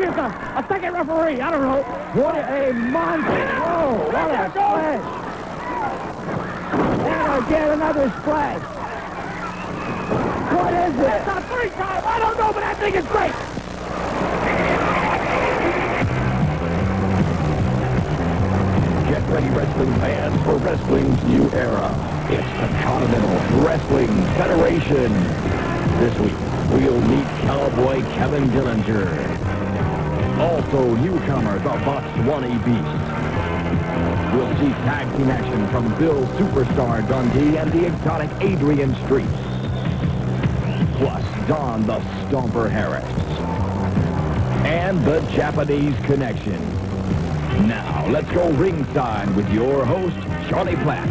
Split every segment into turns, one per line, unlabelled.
maybe it's a second referee. I don't know.
What a monster. Whoa, what a splash. And again, another splash. What is it?
It's a 3-time. I don't know, but I think it's great.
Get ready, wrestling fans, for wrestling's new era. It's the Continental Wrestling Federation. This week, we'll meet Cowboy Kevin Dillinger. Also, newcomer, the Botswana Beast. We'll see tag team action from Bill Superstar Dundee and the exotic Adrian Streets. Plus, Don the Stomper Harris. And the Japanese Connection. Now, let's go ringside with your host, Charlie Platt.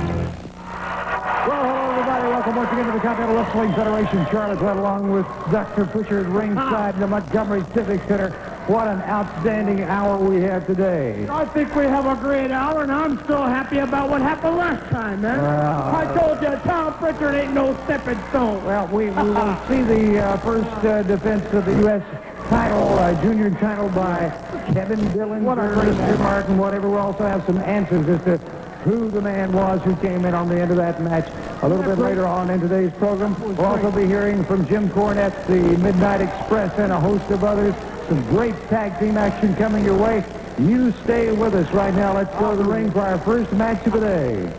Well, hello, everybody. Welcome once again to the Continental Wrestling Federation. Charlie Platt along with Dr. Pritchard ringside in the Montgomery Civic Center. What an outstanding hour we have today.
I think we have a great hour, and I'm still happy about what happened last time, man. I told you, Tom Pritchard ain't no stepping stone.
Well, we will see the first defense of the U.S. title, junior title by Kevin Dillinger, Mr. Morton, whatever. We'll also have some answers as to who the man was who came in on the end of that match a little bit later on in today's program. We'll also be hearing from Jim Cornette, the Midnight Express, and a host of others. Some great tag team action coming your way. You stay with us right now. Let's go to the ring for our first match of the day.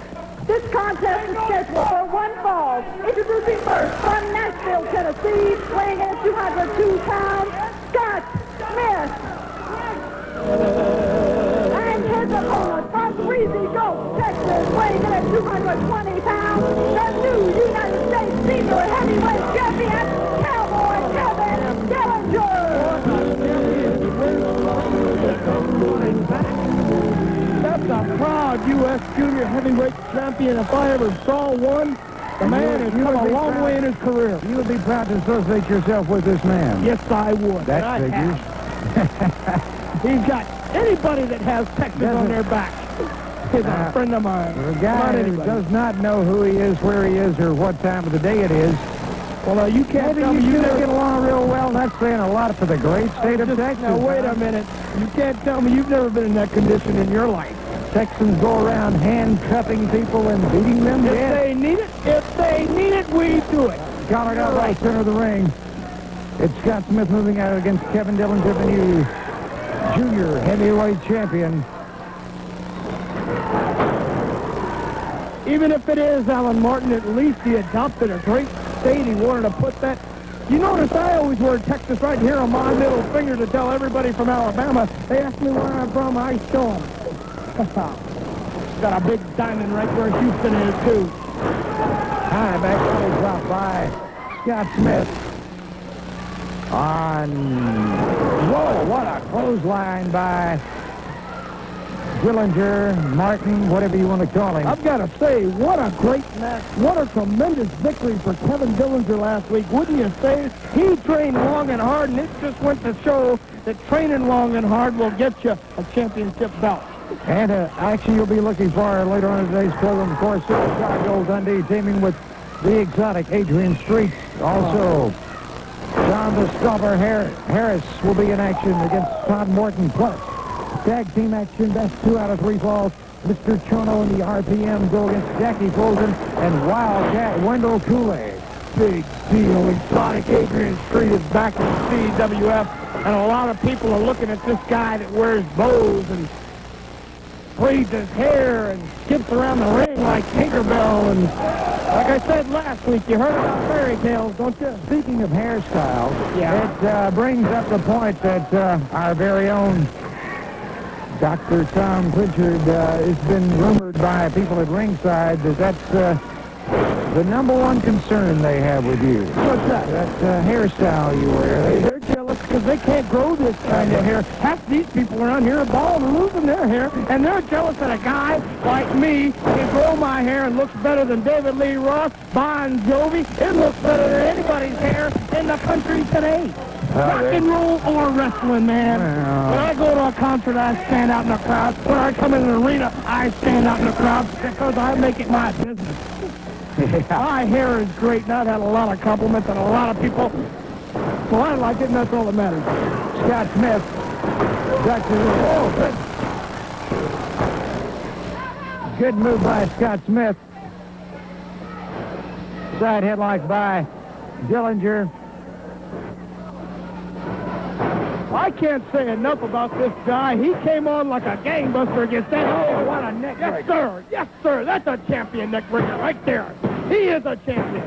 This contest is scheduled for one fall. Introducing first from Nashville, Tennessee, weighing in at 202 pounds, Scott Smith. And his opponent from Breezy Gulch, Texas, weighing in at 220 pounds, the new United States senior heavyweight champion, Cowboy Kevin Dillinger.
That's a proud U.S. junior heavyweight champion. If I ever saw one, the man has come a long way in his career.
You would be proud to associate yourself with this man.
Yes, I would.
That figures.
He's got anybody that has Texas on their back. He's a friend of mine.
The guy who does not know who he is, where he is, or what time of the day it is.
Well, you can't tell me
you get along real well. That's saying a lot for the great state of Texas.
Now, wait a minute. You can't tell me you've never been in that condition in your life.
Texans go around handcuffing people and beating them.
If they need it, we do it.
Collared out right center of the ring. It's Scott Smith moving out against Kevin Dillinger, the new junior heavyweight champion.
Even if it is Alan Morton, at least he adopted a great state. He wanted to put that. You notice I always wear Texas right here on my middle finger to tell everybody from Alabama. They ask me where I'm from, I show them. Got a big diamond right where Houston is, too.
High back drop by Scott Smith. Whoa, what a clothesline by Dillinger, Martin, whatever you want to call him.
I've got to say, what a great match. What a tremendous victory for Kevin Dillinger last week. Wouldn't you say? He trained long and hard, and it just went to show that training long and hard will get you a championship belt.
And action you'll be looking for later on in today's program. Of course, Chicago, Dundee teaming with the exotic Adrian Streets. Also, John the Stomper Harris will be in action against Todd Morton. Plus, tag team action, best 2 out of 3 falls. Mr. Chono and the RPM go against Jackie Fulton and Wildcat Wendell Cooley.
Big deal. Exotic Adrian Street is back in the CWF, and a lot of people are looking at this guy that wears bows and braids his hair and skips around the ring like Tinkerbell. And like I said last week, you heard about fairy tales, don't you?
Speaking of hairstyles, it brings up the point that our very own Dr. Tom Pritchard has been rumored by people at ringside that that's the number one concern they have with you.
What's that?
That hairstyle you wear.
They're jealous because they can't grow this kind of hair. Half these people around here are bald and losing their hair, and they're jealous that a guy like me can grow my hair and looks better than David Lee Roth, Bon Jovi. It looks better than anybody's hair in the country today. Rock and roll or wrestling, man. When I go to a concert, I stand out in the crowd. When I come in an arena, I stand out in the crowd because I make it my business. My hair is great, and I've had a lot of compliments and a lot of people. So I like it, and that's all that matters.
Scott Smith Ducks it. Oh, good move by Scott Smith. Side headlock by Dillinger.
I can't say enough about this guy. He came on like a gangbuster against that.
Oh, what a neck breaker.
Yes, sir. Yes, sir. That's a champion neck breaker right there. He is a champion.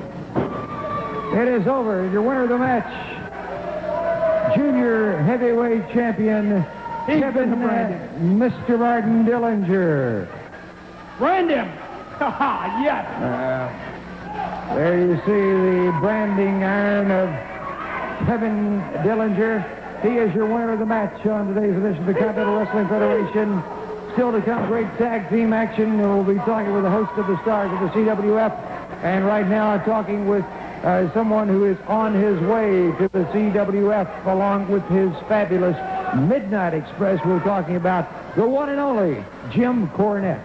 It is over. Your winner of the match, junior heavyweight champion, Kevin Mr. Martin Dillinger.
Brand him. Yes.
There you see the branding iron of Kevin Dillinger. He is your winner of the match on today's edition of the Continental Wrestling Federation. Still to come, great tag team action. We'll be talking with the host of the stars of the CWF. And right now I'm talking with someone who is on his way to the CWF along with his fabulous Midnight Express. We're talking about the one and only Jim Cornette.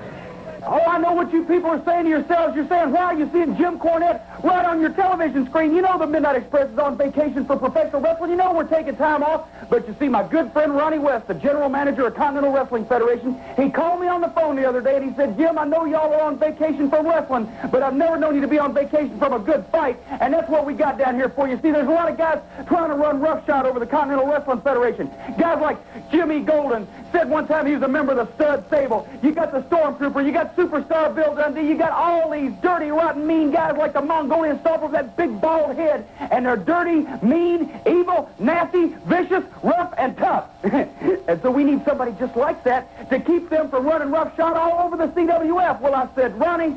Oh, I know what you people are saying to yourselves. You're saying, why are you seeing Jim Cornette right on your television screen? You know the Midnight Express is on vacation for professional wrestling. You know we're taking time off. But you see, my good friend Ronnie West, the general manager of Continental Wrestling Federation, he called me on the phone the other day and he said, Jim, I know y'all are on vacation from wrestling, but I've never known you to be on vacation from a good fight. And that's what we got down here for you. See, there's a lot of guys trying to run roughshod over the Continental Wrestling Federation. Guys like Jimmy Golden said one time he was a member of the Stud Stable. You got the Stormtrooper. You got Superstar Bill Dundee. You got all these dirty, rotten, mean guys like the Mongolian Stomper with that big bald head. And they're dirty, mean, evil, nasty, vicious, rough, and tough. And so we need somebody just like that to keep them from running roughshod all over the CWF. Well, I said, Ronnie,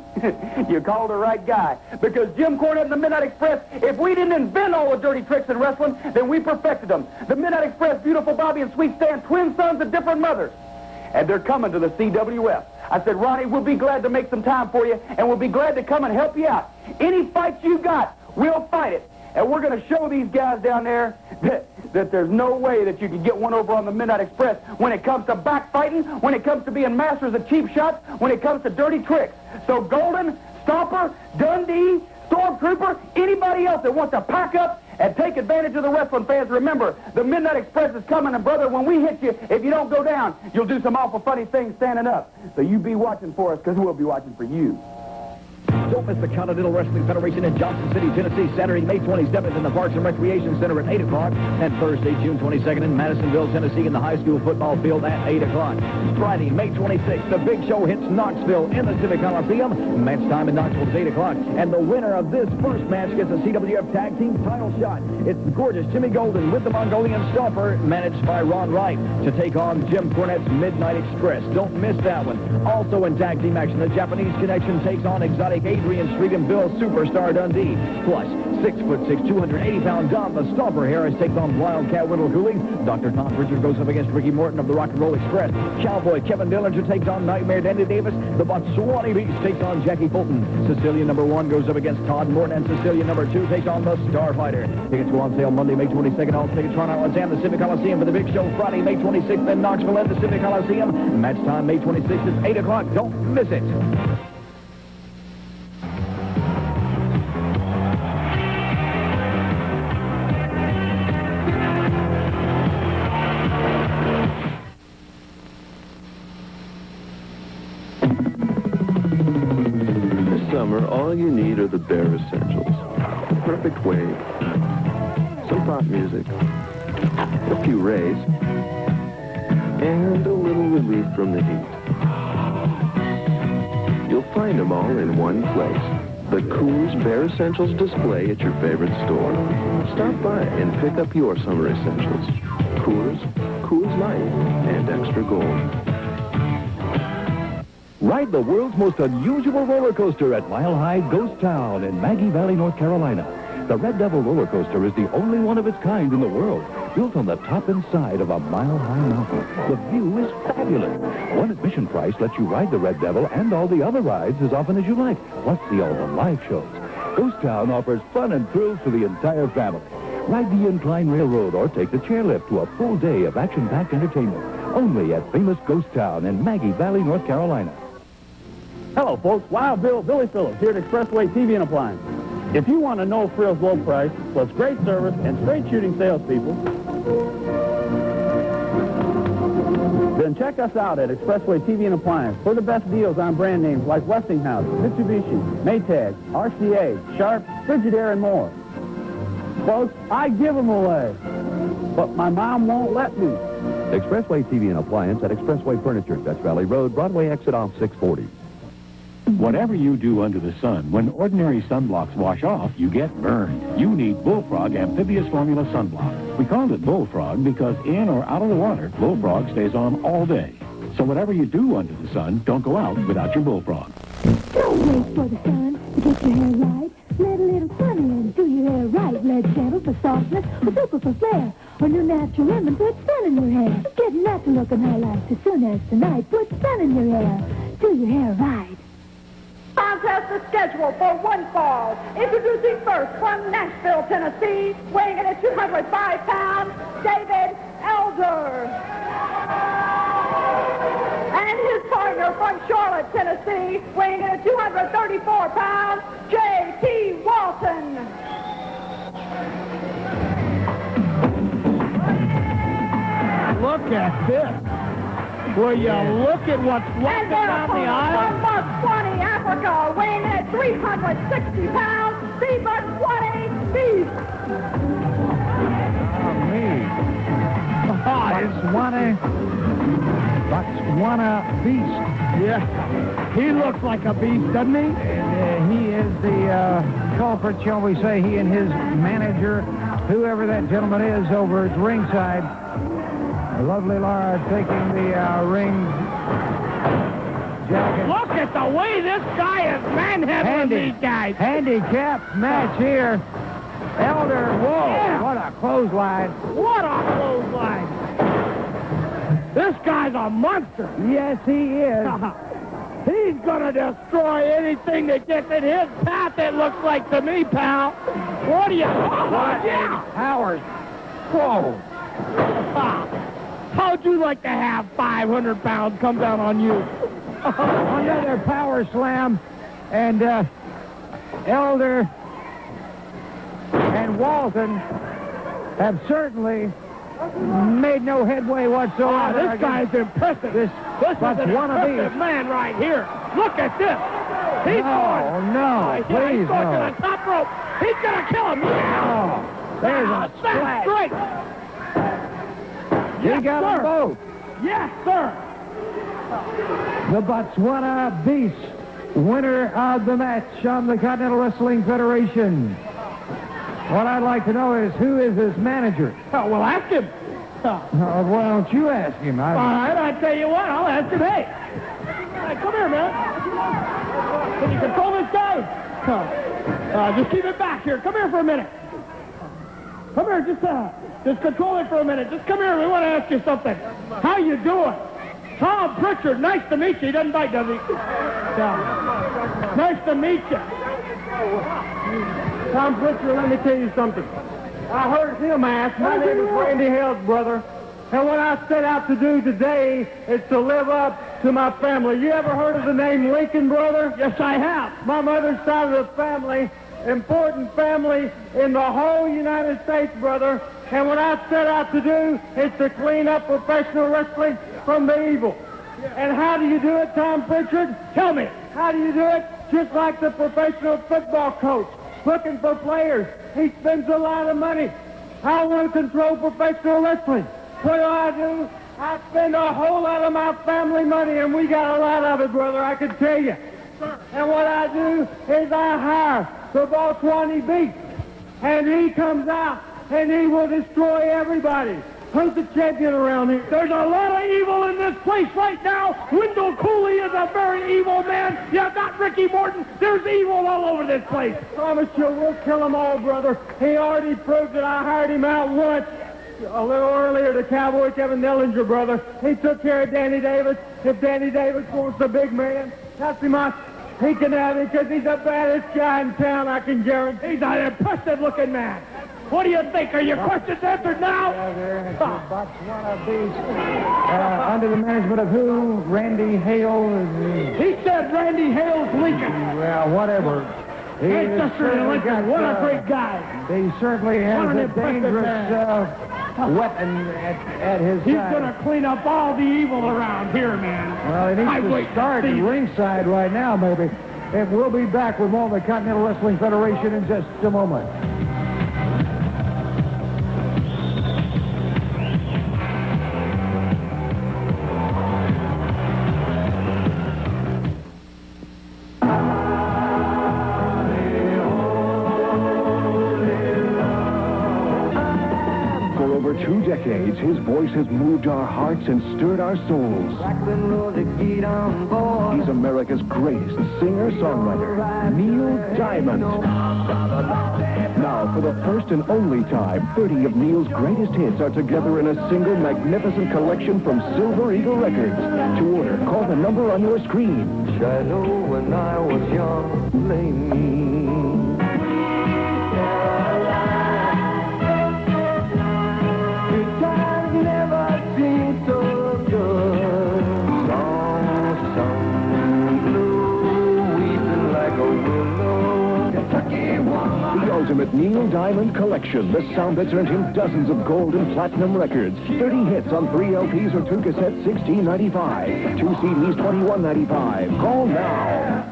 you called the right guy. Because Jim Cornette and the Midnight Express, if we didn't invent all the dirty tricks in wrestling, then we perfected them. The Midnight Express, Beautiful Bobby and Sweet Stan, twin sons of different mothers. And they're coming to the CWF. I said, Ronnie, we'll be glad to make some time for you, and we'll be glad to come and help you out. Any fights you got, we'll fight it. And we're going to show these guys down there that there's no way that you can get one over on the Midnight Express when it comes to backfighting, when it comes to being masters of cheap shots, when it comes to dirty tricks. So Golden, Stomper, Dundee, Stormtrooper, anybody else that wants to pack up and take advantage of the wrestling fans, remember, the Midnight Express is coming, and brother, when we hit you, if you don't go down, you'll do some awful funny things standing up. So you be watching for us, because we'll be watching for you.
Don't miss the Continental Wrestling Federation in Johnson City, Tennessee, Saturday, May 27th in the Parks and Recreation Center at 8 o'clock, and Thursday, June 22nd in Madisonville, Tennessee in the high school football field at 8 o'clock. Friday, May 26th, the big show hits Knoxville in the Civic Coliseum. Match time in Knoxville is 8 o'clock, and the winner of this first match gets a CWF Tag Team title shot. It's gorgeous Jimmy Golden with the Mongolian Stomper, managed by Ron Wright, to take on Jim Cornette's Midnight Express. Don't miss that one. Also in tag team action, the Japanese Connection takes on exotic Adrian Street and Bill Superstar Dundee. Plus, 6'6", 280-pound Don the Stomper Harris takes on Wildcat Wendell Cooley. Dr. Tom Bridger goes up against Ricky Morton of the Rock and Roll Express. Cowboy Kevin Dillinger takes on Nightmare Dandy Davis. The Botswana Beast takes on Jackie Fulton. Sicilian number 1 goes up against Todd Morton, and Sicilian number 2 takes on the Starfighter. Tickets go on sale Monday, May 22nd. All tickets on Alexander, the Civic Coliseum for the big show Friday, May 26th in Knoxville at the Civic Coliseum. Match time May 26th is 8 o'clock. Don't miss it.
Summer, all you need are the bare essentials. The perfect wave, some pop music, a few rays, and a little relief from the heat. You'll find them all in one place. The Coors Bare Essentials display at your favorite store. Stop by and pick up your summer essentials. Coors Light, and Extra Gold.
Ride the world's most unusual roller coaster at Mile High Ghost Town in Maggie Valley, North Carolina. The Red Devil roller coaster is the only one of its kind in the world, built on the top and side of a mile-high mountain. The view is fabulous. One admission price lets you ride the Red Devil and all the other rides as often as you like, plus see all the live shows. Ghost Town offers fun and thrills for the entire family. Ride the incline railroad or take the chairlift to a full day of action-packed entertainment. Only at famous Ghost Town in Maggie Valley, North Carolina.
Hello, folks. Wild Bill, Billy Phillips here at Expressway TV and Appliance. If you want a no-frills low price, plus great service and straight shooting salespeople, Then check us out at Expressway TV and Appliance for the best deals on brand names like Westinghouse, Mitsubishi, Maytag, RCA, Sharp, Frigidaire, and more. Folks, I give them away, but my mom won't let me.
Expressway TV and Appliance at Expressway Furniture, Dutch Valley Road, Broadway exit off 640.
Whatever you do under the sun, when ordinary sunblocks wash off, you get burned. You need Bullfrog Amphibious Formula Sunblock. We called it Bullfrog because in or out of the water, Bullfrog stays on all day. So whatever you do under the sun, don't go out without your Bullfrog.
Don't wait for the sun to get your hair right. Let a little sun in, do your hair right. Let gentle for softness, or super for flair. Or new natural lemon, put sun in your hair. Get natural looking highlights as soon as tonight. Put sun in your hair. Do your hair right.
Contest is scheduled for one fall. Introducing first from Nashville, Tennessee, weighing in at 205 pounds, David Elder. And his partner from Charlotte, Tennessee, weighing in at 234 pounds, J.T. Walton.
Look at this. Will you look at what's walking down the aisle?
From Botswana, Africa, weighing in at 360 pounds, the Botswana Beast.
Botswana Beast.
Yeah. He looks like a beast, doesn't he?
And he is the culprit, shall we say. He and his manager, whoever that gentleman is, over at ringside. Lovely Laura taking the ring jacket.
Look at the way this guy is manhandling these guys.
Handicap match here. Elder, whoa,
Yeah.
what a clothesline.
What a clothesline. This guy's a monster.
Yes, he is.
He's going to destroy anything that gets in his path, it looks like to me, pal. What do you... Yeah.
Powers. Whoa.
How'd you like to have 500 pounds come down on you?
Another power slam. And Elder and Walton have certainly made no headway whatsoever.
This guy's impressive. This is an impressive man right here. Look at this. He's going.
No, please,
he's going to the top rope. He's going to kill him. Yeah.
There's a
That's
splash.
great.
You got them both.
Yes, sir.
The Botswana Beast, winner of the match on the Continental Wrestling Federation. What I'd like to know is, who is his manager?
Oh, well, ask him.
Why don't you ask him?
All right, I tell you what, I'll ask him. Hey, come here, man. Can you control this guy? Just keep it back here. Come here for a minute. Come here, just control it for a minute. Just come here. We want to ask you something. How you doing? Tom Pritchard, nice to meet you. He doesn't bite, does he? Nice to meet you. Tom Pritchard, let me tell you something. I heard him ask. My name is Randy Hale's brother. And what I set out to do today is to live up to my family. You ever heard of the name Lincoln, brother? Yes, I have. My mother's side of the family, important family in the whole United States, brother. And what I set out to do is to clean up professional wrestling from the evil. And how do you do it, Tom Pritchard? Tell me. How do you do it? Just like the professional football coach, looking for players. He spends a lot of money. I want to control professional wrestling. What do? I spend a whole lot of my family money, and we got a lot of it, brother, I can tell you. And what I do is I hire the Botswana Beast, and he comes out, and he will destroy everybody. Who's the champion around here? There's a lot of evil in this place right now. Wendell Cooley is a very evil man. Yeah, not Ricky Morton. There's evil all over this place. Promise you, we'll kill them all, brother. He already proved it. I hired him out once. A little earlier, the cowboy Kevin Dillinger, brother. He took care of Danny Davis. If Danny Davis wants the big man, that's him out. He can have it because he's the baddest guy in town, I can guarantee. He's an impressive-looking man. What do you think? Are your questions answered now?
Yeah, there. Botswana Beast. Under the management of who? Randy Hale?
He said Randy Hale's Lincoln.
Well, whatever.
Ancestor in Lincoln. What a great guy.
He certainly has
What an
a
impressive
dangerous
man.
weapon at his
He's
side.
going to clean up all the evil around here, man.
Well, he
I
needs
wait
to start
to see.
ringside right now, maybe. And we'll be back with more of the Continental Wrestling Federation in just a moment.
For over 2 decades, his voice has moved our hearts and stirred our souls. He's America's greatest singer-songwriter, Neil Diamond. Now, for the first and only time, 30 of Neil's greatest hits are together in a single magnificent collection from Silver Eagle Records. To order, call the number on your screen.
I know when I was young, blame me. Good times never seem so good. Some blue, weeping like a willow. Kentucky woman.
The ultimate Neil Diamond collection. The sound that's earned him dozens of gold and platinum records. 30 hits on 3 LPs or 2 cassettes, $16.95. 2 CDs, $21.95. Call now.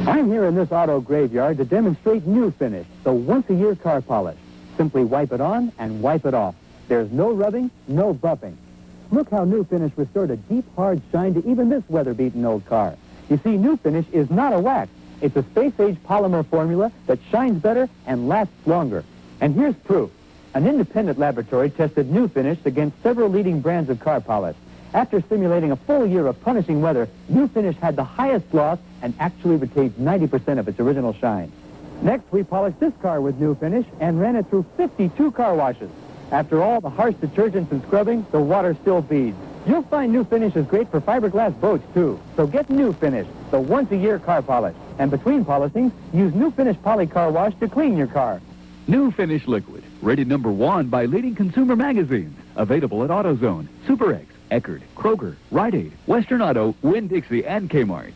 I'm here in this auto graveyard to demonstrate New Finish, the once-a-year car polish. Simply wipe it on and wipe it off. There's no rubbing, no buffing. Look how New Finish restored a deep, hard shine to even this weather-beaten old car. You see, New Finish is not a wax. It's a space-age polymer formula that shines better and lasts longer. And here's proof. An independent laboratory tested New Finish against several leading brands of car polish. After simulating a full year of punishing weather, New Finish had the highest gloss and actually retained 90% of its original shine. Next, we polished this car with New Finish and ran it through 52 car washes. After all the harsh detergents and scrubbing, the water still beads. You'll find New Finish is great for fiberglass boats, too. So get New Finish, the once-a-year car polish. And between polishings, use New Finish Poly Car Wash to clean your car.
New Finish Liquid, rated #1 by leading consumer magazines. Available at AutoZone, Super X, Eckerd, Kroger, Rite Aid, Western Auto, Winn-Dixie, and Kmart.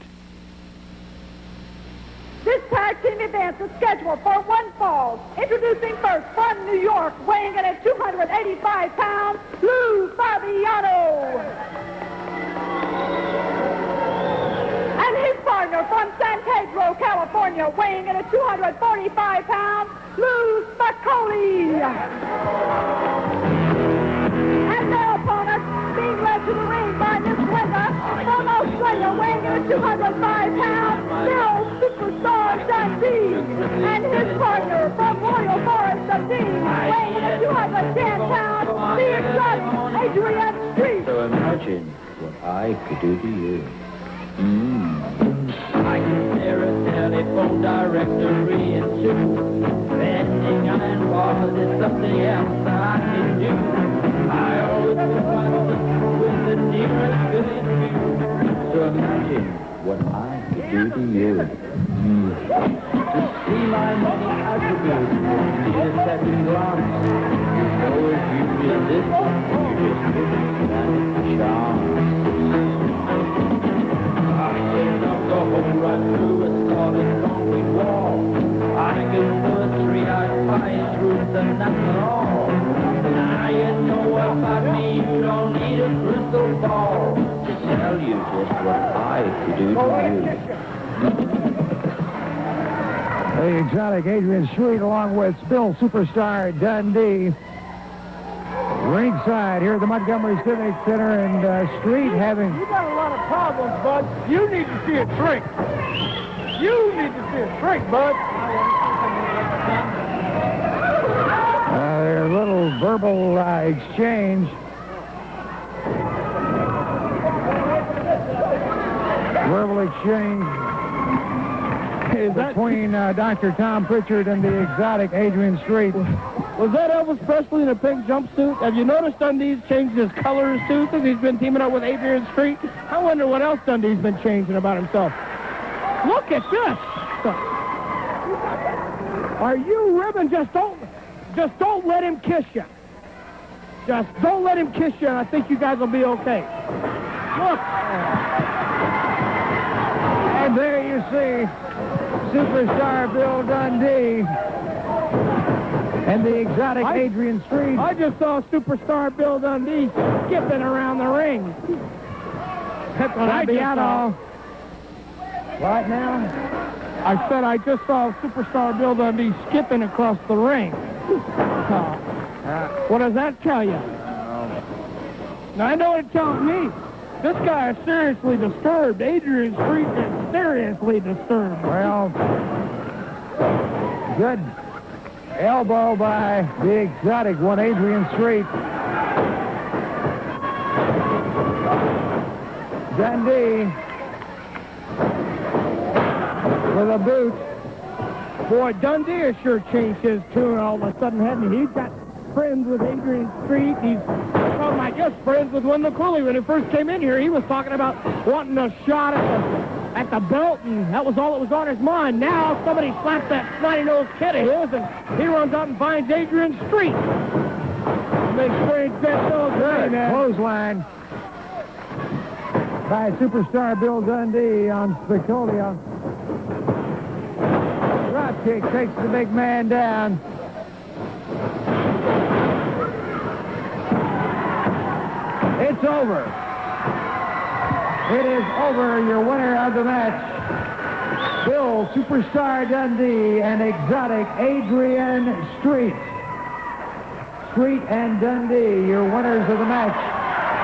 This tag team event is scheduled for one fall. Introducing first from New York, weighing in at 285 pounds, Lou Fabiano. And his partner from San Pedro, California, weighing in at 245 pounds, Lou Spicoli. And their opponents, being led to the ring by Miss Linda from Australia, weighing in at 205 pounds, Bill Superstar Dundee. And his partner from Royal Forest of Dean, weighing in at 210 pounds, the exotic Adrian Street.
So imagine what I could do to you.
I can share a telephone directory in two. Bending iron bars is something else I can do. I always want with the nearest good view.
So imagine what I could do to you.
To see my many attributes in a second glance.
You know if you resist, you just give that chance.
I can knock the hole right through a solid concrete wall. I can pull a 3-eyed pie's roots and that's all. Now you know about me, you don't need a crystal ball
To tell you just what I could do to you.
The exotic Adrian Street along with Bill Superstar Dundee. Ringside here at the Montgomery Civic Center, and Street having...
You got a lot of problems, bud. You need to see a shrink. You need to see a shrink, bud.
Their little verbal exchange. Verbal exchange between Dr. Tom Pritchard and the exotic Adrian Street.
Was that Elvis Presley in a pink jumpsuit? Have you noticed Dundee's changed his colors, too, since he's been teaming up with Adrian Street? I wonder what else Dundee's been changing about himself. Look at this. Are you ribbon? Just don't let him kiss you. Just don't let him kiss you, and I think you guys will be okay. Look.
And there you see Superstar Bill Dundee and the exotic Adrian Street.
I just saw superstar Bill Dundee skipping around the ring. That's what I just saw.
Fabiano. Right now,
I said I just saw superstar Bill Dundee skipping across the ring. What does that tell you? Now, I know what it tells me. This guy is seriously disturbed. Adrian Street is seriously disturbed.
well, good elbow by the exotic one, Adrian Street. Dundee with a boot.
Boy, Dundee has sure changed his tune all of a sudden, hasn't he? He's got friends with Adrian Street. He's talking about just friends with Wendell Cooley. When he first came in here, he was talking about wanting a shot at the belt, and that was all that was on his mind. Now somebody slaps that snotty-nosed kid of his, and he runs out and finds Adrian Street. Makes strange bet so good, man.
Clothesline by superstar Bill Dundee on Spicoli. Drop kick takes the big man down. It's over. It is over. Your winner of the match, Bill Superstar Dundee and exotic Adrian Street. Street and Dundee, your winners of the match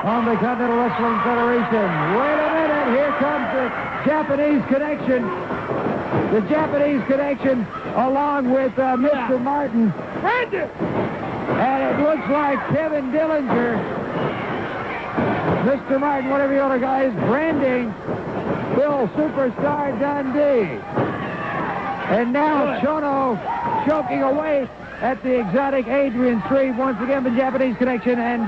on the Continental Wrestling Federation. Wait a minute. Here comes the Japanese connection. The Japanese connection along with Mr. Morton. And it looks like Kevin Dillinger, Mr. Morton, whatever the other guy is, branding Bill Superstar Dundee. And now Chono choking away at the exotic Adrian Street. Once again, the Japanese connection and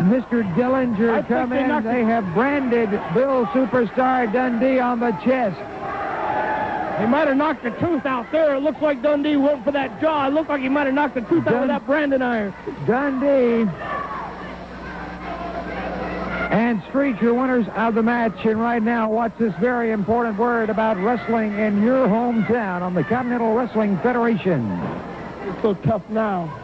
Mr. Dillinger come in. They have branded Bill Superstar Dundee on the chest.
He might have knocked the tooth out there. It looks like Dundee went for that jaw. It looked like he might have knocked the tooth out with that branding iron.
Dundee and Street, your winners of the match. And right now, watch this very important word about wrestling in your hometown on the Continental Wrestling Federation.
It's so tough now.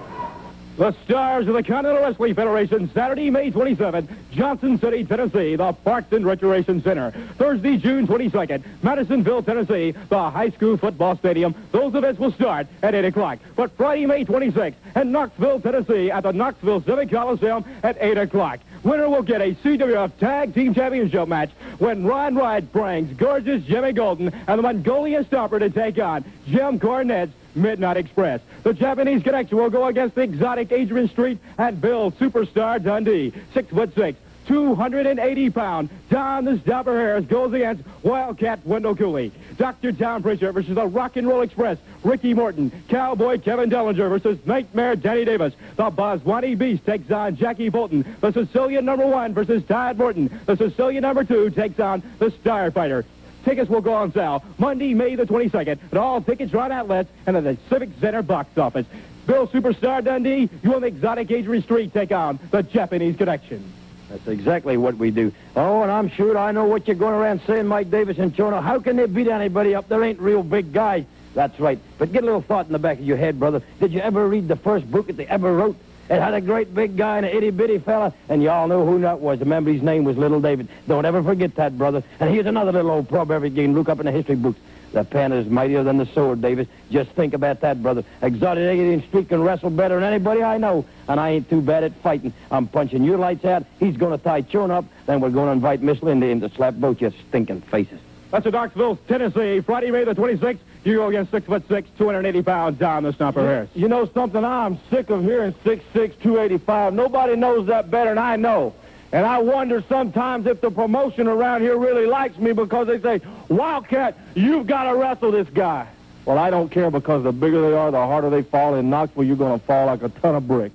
The stars of the Continental Wrestling Federation, Saturday, May 27th, Johnson City, Tennessee, the Parkton Recreation Center. Thursday, June 22nd, Madisonville, Tennessee, the high school football stadium. Those events will start at 8 o'clock. But Friday, May 26th, in Knoxville, Tennessee, at the Knoxville Civic Coliseum at 8 o'clock. Winner will get a CWF Tag Team Championship match when Ron Wright brings gorgeous Jimmy Golden and the Mongolian Stomper to take on Jim Cornette's Midnight Express. The Japanese connection will go against the exotic Adrian Street and Bill Superstar Dundee. 6'6", 280-pound Don the Stopper Harris goes against Wildcat Wendell Cooley. Dr. Tom Pritchard versus the Rock and Roll Express, Ricky Morton. Cowboy Kevin Dillinger versus Nightmare Danny Davis. The Botswana Beast takes on Jackie Fulton. The Sicilian #1 versus Todd Morton. The Sicilian #2 takes on the Starfighter. Tickets will go on sale Monday, May the 22nd at all Tickets Run outlets and at the Civic Center box office. Bill Superstar Dundee, you and the exotic Adrian Street take on the Japanese connection.
That's exactly what we do. Oh, and I'm sure I know what you're going around saying, Mike Davis and Chono. How can they beat anybody up? There ain't real big guys. That's right. But get a little thought in the back of your head, brother. Did you ever read the first book that they ever wrote? It had a great big guy and an itty-bitty fella, and you all know who that was. Remember, his name was Little David. Don't ever forget that, brother. And here's another little old proverb you can look up in the history books. The pen is mightier than the sword, Davis. Just think about that, brother. Exotic Adrian Street can wrestle better than anybody I know, and I ain't too bad at fighting. I'm punching your lights out. He's going to tie Chono up. Then we're going to invite Miss Linda in to slap both your stinking faces.
That's in Knoxville, Tennessee, Friday, May the 26th. You go against 6'6", 280-pound Don the Stomper Harris.
You know something? I'm sick of hearing 6'6", 285. Nobody knows that better than I know. And I wonder sometimes if the promotion around here really likes me because they say, Wildcat, you've got to wrestle this guy. Well, I don't care because the bigger they are, the harder they fall. In Knoxville, you're going to fall like a ton of bricks.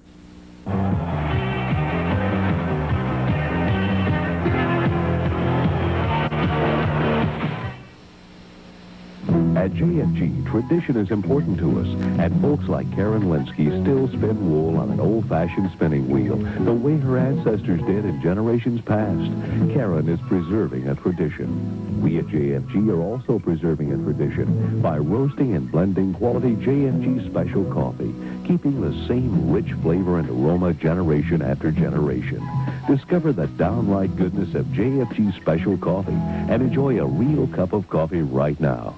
At JFG, tradition is important to us, and folks like Karen Linsky still spin wool on an old-fashioned spinning wheel, the way her ancestors did in generations past. Karen is preserving a tradition. We at JFG are also preserving a tradition by roasting and blending quality JFG special coffee, keeping the same rich flavor and aroma generation after generation. Discover the downright goodness of JFG special coffee and enjoy a real cup of coffee right now.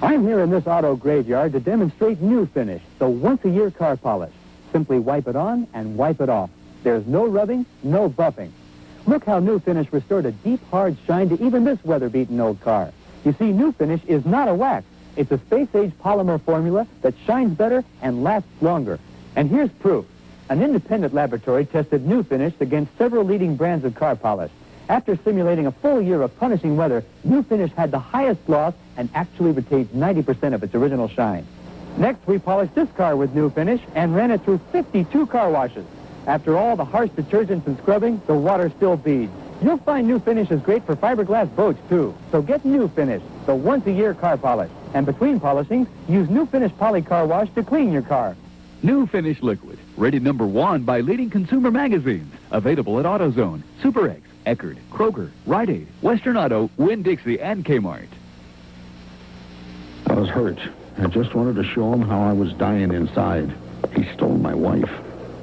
I'm here in this auto graveyard to demonstrate New Finish, the once-a-year car polish. Simply wipe it on and wipe it off. There's no rubbing, no buffing. Look how New Finish restored a deep, hard shine to even this weather-beaten old car. You see, New Finish is not a wax. It's a space-age polymer formula that shines better and lasts longer. And here's proof. An independent laboratory tested New Finish against several leading brands of car polish. After simulating a full year of punishing weather, New Finish had the highest gloss and actually retained 90% of its original shine. Next, we polished this car with New Finish and ran it through 52 car washes. After all the harsh detergents and scrubbing, the water still beads. You'll find New Finish is great for fiberglass boats, too. So get New Finish, the once-a-year car polish. And between polishings, use New Finish Poly Car Wash to clean your car.
New Finish Liquid, rated #1 by leading consumer magazines. Available at AutoZone, Super X, Eckerd, Kroger, Rite Aid, Western Auto, Winn-Dixie, and Kmart.
I was hurt. I just wanted to show him how I was dying inside. He stole my wife.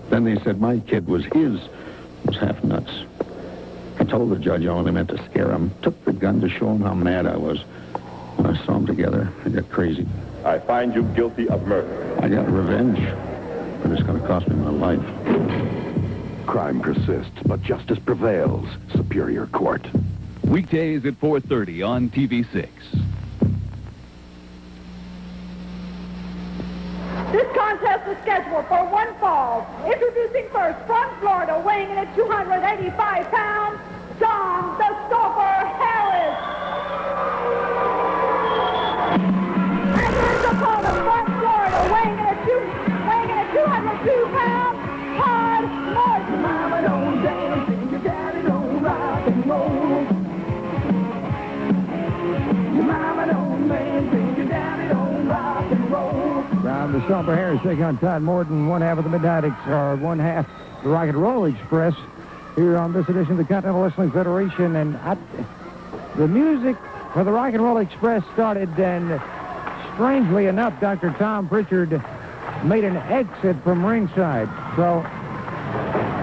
Then they said my kid was his. I was half nuts. I told the judge I only meant to scare him. Took the gun to show him how mad I was. When I saw him together, I got crazy.
I find you guilty of murder.
I got revenge, but it's going to cost me my life.
Crime persists, but justice prevails. Superior Court.
Weekdays at 4:30 on TV6.
This contest is scheduled for one fall. Introducing first from Florida, weighing in at 285 pounds, John the Stopper Harris. And his opponent from Florida, weighing in at 202 pounds, Todd Morton. Mama don't dance and your daddy don't rock and roll. Your mama don't dance and your daddy don't rock and roll.
John the Stomper Harris taking on Todd Morton, one half of the one half the Rock and Roll Express here on this edition of the Continental Wrestling Federation. And the music for the Rock and Roll Express started, and strangely enough, Dr. Tom Pritchard made an exit from ringside. So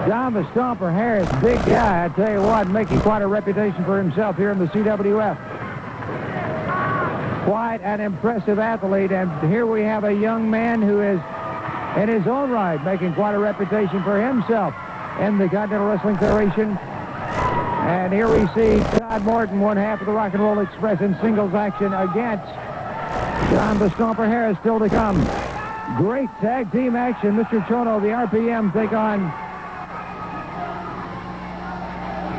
John the Stomper Harris, big guy, I tell you what, making quite a reputation for himself here in the CWF. Quite an impressive athlete, and here we have a young man who is, in his own right, making quite a reputation for himself in the Continental Wrestling Federation. And here we see Todd Morton, one half of the Rock and Roll Express, in singles action against John the Stomper Harris, still to come. Great tag team action. Mr. Chono, the RPM, take on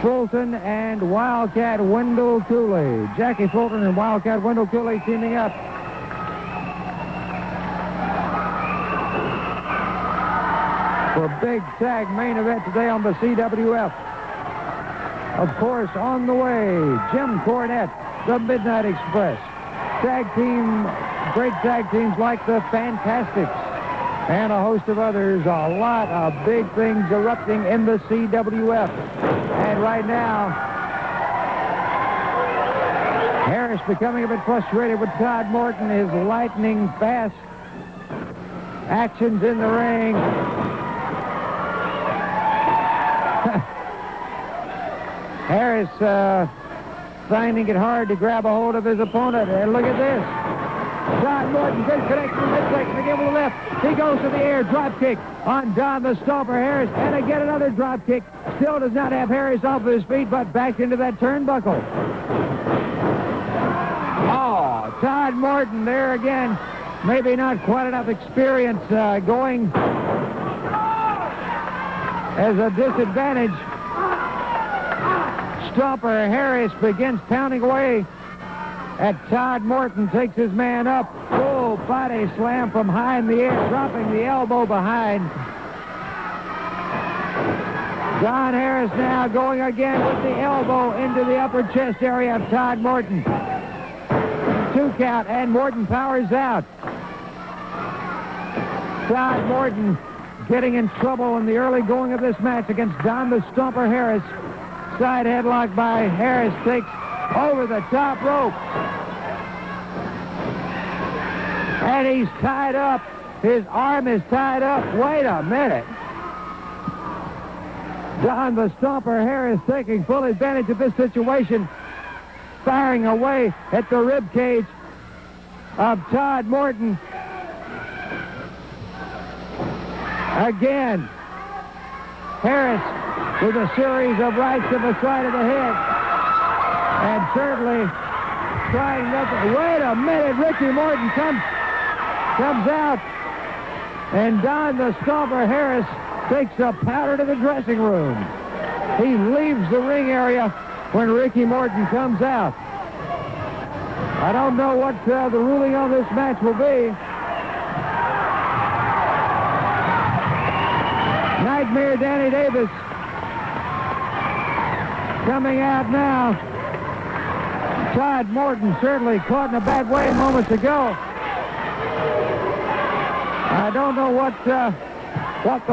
Fulton and Wildcat Wendell Cooley. Jackie Fulton and Wildcat Wendell Cooley teaming up. For a big tag main event today on the CWF. Of course, on the way, Jim Cornette, the Midnight Express. Tag team, great tag teams like the Fantastics and a host of others. A lot of big things erupting in the CWF. And right now, Harris becoming a bit frustrated with Todd Morton, his lightning fast actions in the ring. Harris finding it hard to grab a hold of his opponent. And look at this. Todd Morton, good connection, midsection, again with the left. He goes to the air, drop kick on John the Stomper Harris, and again another drop kick. Still does not have Harris off of his feet, but back into that turnbuckle. Oh, Todd Morton there again. Maybe not quite enough experience going as a disadvantage. Stomper Harris begins pounding away at Todd Morton, takes his man up. Full body slam from high in the air, dropping the elbow behind. John Harris now going again with the elbow into the upper chest area of Todd Morton. 2 count, and Morton powers out. Todd Morton getting in trouble in the early going of this match against Don the Stomper Harris. Side headlock by Harris takes over the top rope. And he's tied up. His arm is tied up. Wait a minute. Don the Stomper Harris taking full advantage of this situation, firing away at the rib cage of Todd Morton. Again, Harris with a series of rights to the side of the head. And certainly trying nothing. Wait a minute, Ricky Morton comes out, and Don the Stomper Harris takes a powder to the dressing room. He leaves the ring area when Ricky Morton comes out. I don't know what the ruling on this match will be. Nightmare Danny Davis coming out now. Todd Morton certainly caught in a bad way moments ago. I don't know what the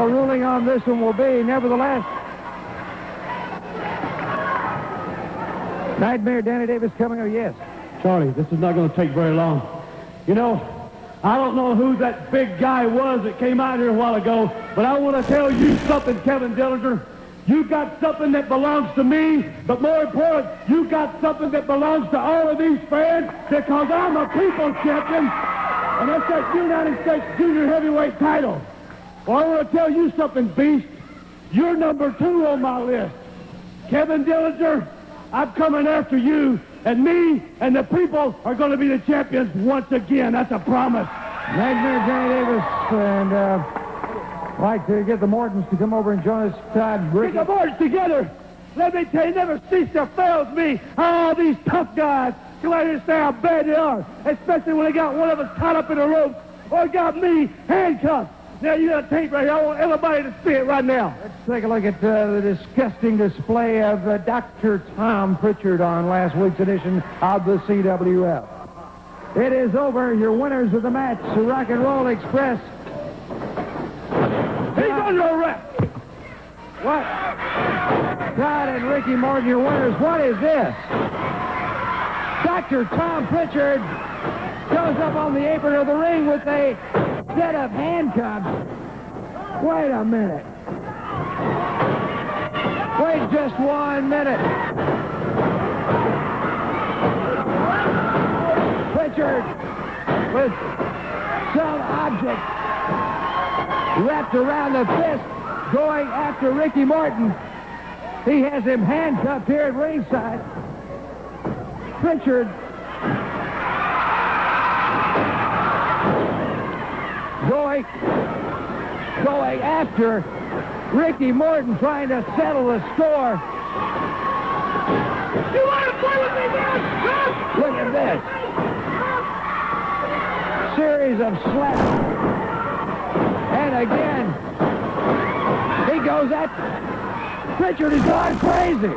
ruling on this one will be. Nevertheless, Nightmare Danny Davis coming out. Yes.
Charlie, this is not going to take very long. You know, I don't know who that big guy was that came out here a while ago, but I want to tell you something, Kevin Dillinger. You got something that belongs to me, but more important, you got something that belongs to all of these fans, because I'm a people's champion, and that's that United States Junior Heavyweight title. Well, I want to tell you something, Beast. You're number 2 on my list. Kevin Dillinger, I'm coming after you, and me and the people are going to be the champions once again. That's a promise.
Nightmare Danny Davis, and I'd like to get the Mortons to come over and join us. Todd, Ricky.
Get the Mortons together. Let me tell you, never cease to fails me how all these tough guys come out here and say how bad they are, especially when they got one of us tied up in a rope or got me handcuffed. Now, you got a tape right here. I want everybody to see it right now.
Let's take a look at the disgusting display of Dr. Tom Pritchard on last week's edition of the CWF. It is over. Your winners of the match, the Rock and Roll Express.
He's under arrest.
What? Todd and Ricky Morton, your winners. What is this? Dr. Tom Pritchard goes up on the apron of the ring with a set of handcuffs. Wait a minute. Wait just 1 minute. Pritchard with some object wrapped around the fist going after Ricky Morton. He has him handcuffed here at ringside. Pritchard going after Ricky Morton, trying to settle the score.
You want to play with me, man?
Look at this. Series of slaps. And again, he goes after... Pritchard is going crazy.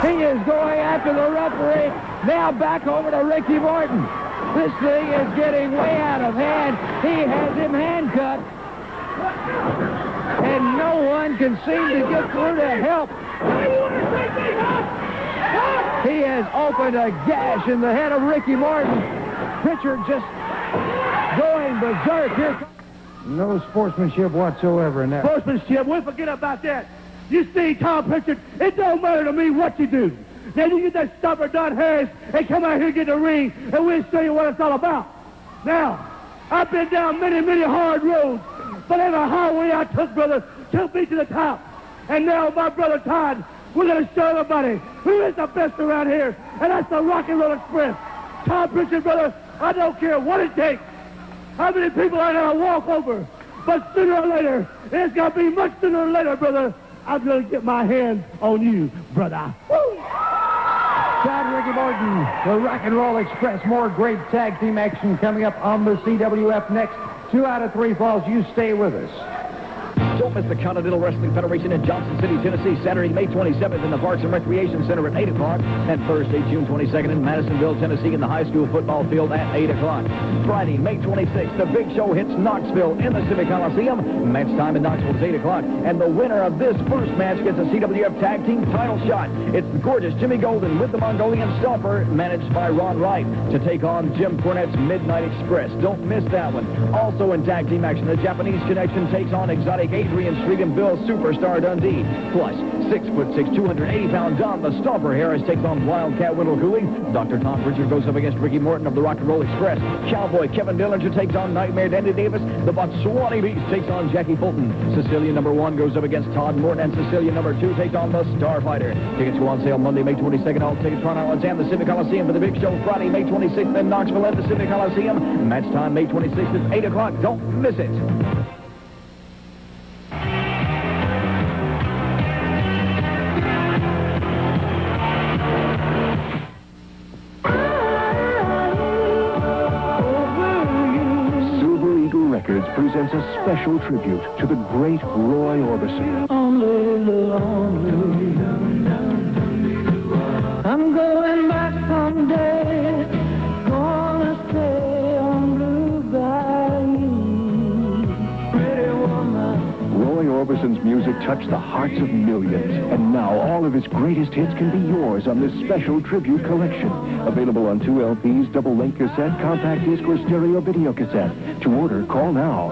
He is going after the referee. Now back over to Ricky Morton. This thing is getting way out of hand. He has him handcuffed. And no one can seem to get through to help. He has opened a gash in the head of Ricky Morton. Pritchard just going berserk. Here no sportsmanship whatsoever in that.
Sportsmanship? We'll forget about that. You see, Tom Pritchard, it don't matter to me what you do. Now you get that stopper, Don Harris, and come out here and get the ring, and we'll show you what it's all about. Now, I've been down many, many hard roads, but every highway I took, brother, took me to the top. And now, my brother Todd, we're going to show everybody who is the best around here, and that's the Rock and Roll Express. Tom Pritchard, brother, I don't care what it takes. How many people I gotta walk over? But sooner or later, it's gonna be much sooner or later, brother, I'm gonna get my hands on you, brother. Woo!
Todd, Ricky Morton, the Rock and Roll Express. More great tag team action coming up on the CWF next. 2 out of 3 falls. You stay with us.
Don't miss the Continental Wrestling Federation in Johnson City, Tennessee, Saturday, May 27th in the Parks and Recreation Center at 8 o'clock, and Thursday, June 22nd in Madisonville, Tennessee in the high school football field at 8 o'clock. Friday, May 26th, the Big Show hits Knoxville in the Civic Coliseum. Match time in Knoxville is 8 o'clock, and the winner of this first match gets a CWF Tag Team title shot. It's the gorgeous Jimmy Golden with the Mongolian Stomper, managed by Ron Wright, to take on Jim Cornette's Midnight Express. Don't miss that one. Also in tag team action, the Japanese Connection takes on exotic Adrian Street and Bill Superstar Dundee. Plus, 6'6", 280-pound Don the Stomper Harris takes on Wildcat Wendell Cooley. Dr. Tom Pritchard goes up against Ricky Morton of the Rock and Roll Express. Cowboy Kevin Dillinger takes on Nightmare Dandy Davis. The Botswana Beast takes on Jackie Fulton. Cecilia number 1 goes up against Todd Morton, and Cecilia number 2 takes on the Starfighter. Tickets go on sale Monday, May 22nd. All tickets run out and the Civic Coliseum for the Big Show Friday, May 26th in Knoxville at the Civic Coliseum. Match time May 26th at 8 o'clock. Don't miss it.
Presents a special tribute to the great Roy Orbison.
I'm going back someday, gonna stay on Blue Bayou. Pretty woman.
Roy Orbison's music touched the hearts of millions, and now all of his greatest hits can be yours on this special tribute collection. Available on 2 LPs, double-length cassette, compact disc, or stereo video cassette. To order, call now.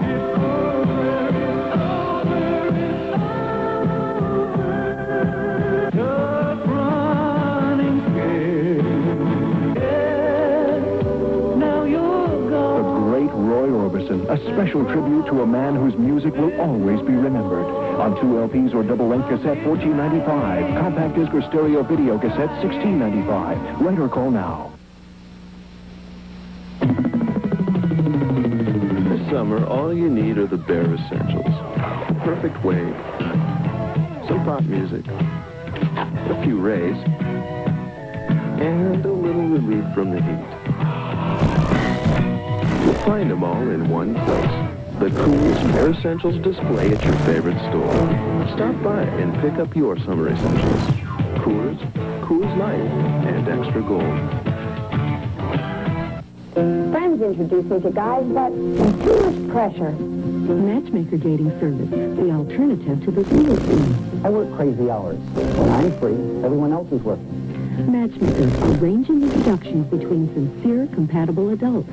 A special tribute to a man whose music will always be remembered. On 2 LPs or double-length cassette, $14.95. Compact disc or stereo video cassette, $16.95. Write or call now. This summer, all you need are the bare essentials. The perfect wave, some pop music, a few rays, and a little relief from the heat. You'll find them all in one place. The Cool's Bare Essentials display at your favorite store. Stop by and pick up your summer essentials. Cool's Light, and Extra Gold.
Friends introduced me to guys, but too much pressure.
Matchmaker dating service, the alternative to the single scene.
I work crazy hours. When I'm free, everyone else is working.
Matchmakers arranging introductions between sincere, compatible adults.